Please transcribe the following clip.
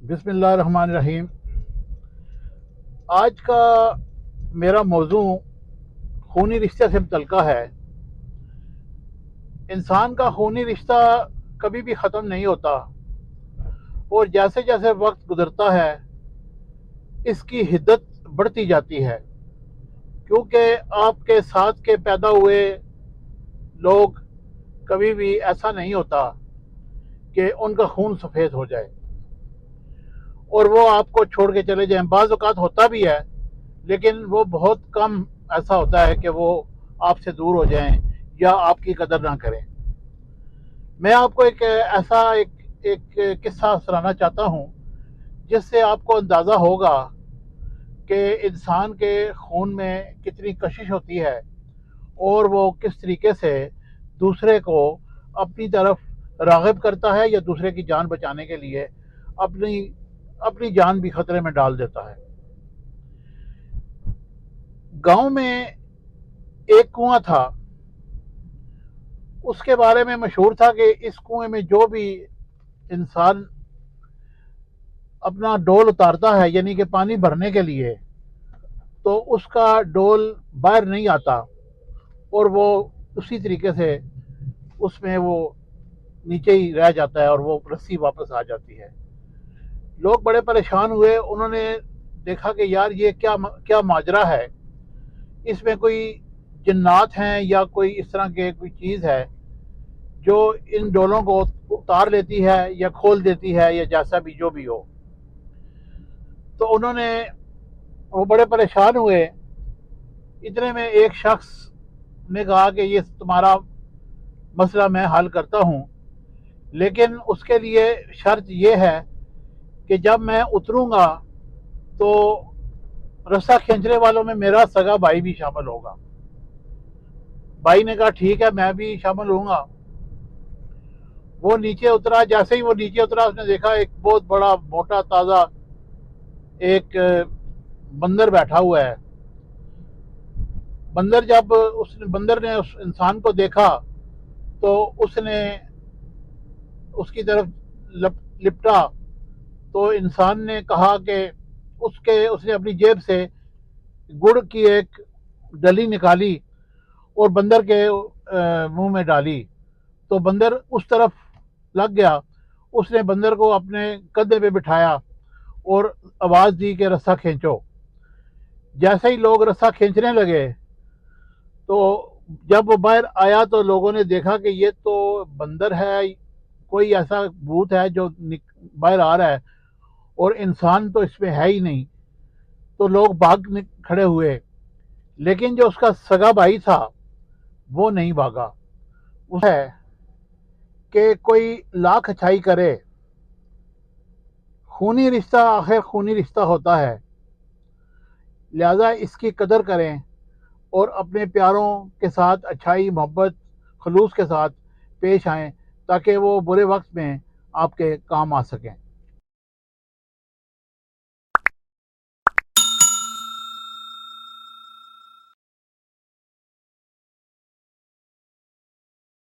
بسم اللہ الرحمن الرحیم۔ آج کا میرا موضوع خونی رشتے سے متعلقہ ہے۔ انسان کا خونی رشتہ کبھی بھی ختم نہیں ہوتا، اور جیسے جیسے وقت گزرتا ہے اس کی حدت بڑھتی جاتی ہے، کیونکہ آپ کے ساتھ کے پیدا ہوئے لوگ کبھی بھی ایسا نہیں ہوتا کہ ان کا خون سفید ہو جائے اور وہ آپ کو چھوڑ کے چلے جائیں۔ بعض اوقات ہوتا بھی ہے، لیکن وہ بہت کم ایسا ہوتا ہے کہ وہ آپ سے دور ہو جائیں یا آپ کی قدر نہ کریں۔ میں آپ کو ایک قصہ سنانا چاہتا ہوں جس سے آپ کو اندازہ ہوگا کہ انسان کے خون میں کتنی کشش ہوتی ہے اور وہ کس طریقے سے دوسرے کو اپنی طرف راغب کرتا ہے یا دوسرے کی جان بچانے کے لیے اپنی جان بھی خطرے میں ڈال دیتا ہے۔ گاؤں میں ایک کنواں تھا، اس کے بارے میں مشہور تھا کہ اس کنویں میں جو بھی انسان اپنا ڈول اتارتا ہے، یعنی کہ پانی بھرنے کے لیے، تو اس کا ڈول باہر نہیں آتا اور وہ اسی طریقے سے اس میں وہ نیچے ہی رہ جاتا ہے اور وہ رسی واپس آ جاتی ہے۔ لوگ بڑے پریشان ہوئے، انہوں نے دیکھا کہ یار یہ کیا ماجرا ہے، اس میں کوئی جنات ہیں یا کوئی اس طرح کے کوئی چیز ہے جو ان ڈولوں کو اتار لیتی ہے یا کھول دیتی ہے یا جیسا بھی جو بھی ہو۔ تو وہ بڑے پریشان ہوئے۔ اتنے میں ایک شخص نے کہا کہ یہ تمہارا مسئلہ میں حل کرتا ہوں، لیکن اس کے لیے شرط یہ ہے کہ جب میں اتروں گا تو رسہ کھینچنے والوں میں میرا سگا بھائی بھی شامل ہوگا۔ بھائی نے کہا ٹھیک ہے، میں بھی شامل ہوں گا۔ وہ نیچے اترا، جیسے ہی وہ نیچے اترا اس نے دیکھا ایک بہت بڑا موٹا تازہ ایک بندر بیٹھا ہوا ہے۔ بندر نے اس انسان کو دیکھا تو اس نے اس کی طرف لپٹا، تو انسان نے کہا کہ اس نے اپنی جیب سے گڑ کی ایک ڈلی نکالی اور بندر کے منہ میں ڈالی، تو بندر اس طرف لگ گیا۔ اس نے بندر کو اپنے کندھے پہ بٹھایا اور آواز دی کہ رسہ کھینچو۔ جیسے ہی لوگ رسہ کھینچنے لگے تو جب وہ باہر آیا تو لوگوں نے دیکھا کہ یہ تو بندر ہے، کوئی ایسا بھوت ہے جو باہر آ رہا ہے، اور انسان تو اس میں ہے ہی نہیں۔ تو لوگ بھاگ کھڑے ہوئے، لیکن جو اس کا سگا بھائی تھا وہ نہیں بھاگا۔ وہ ہے کہ کوئی لاکھ اچھائی کرے، خونی رشتہ آخر خونی رشتہ ہوتا ہے، لہذا اس کی قدر کریں اور اپنے پیاروں کے ساتھ اچھائی، محبت، خلوص کے ساتھ پیش آئیں تاکہ وہ برے وقت میں آپ کے کام آ سکیں۔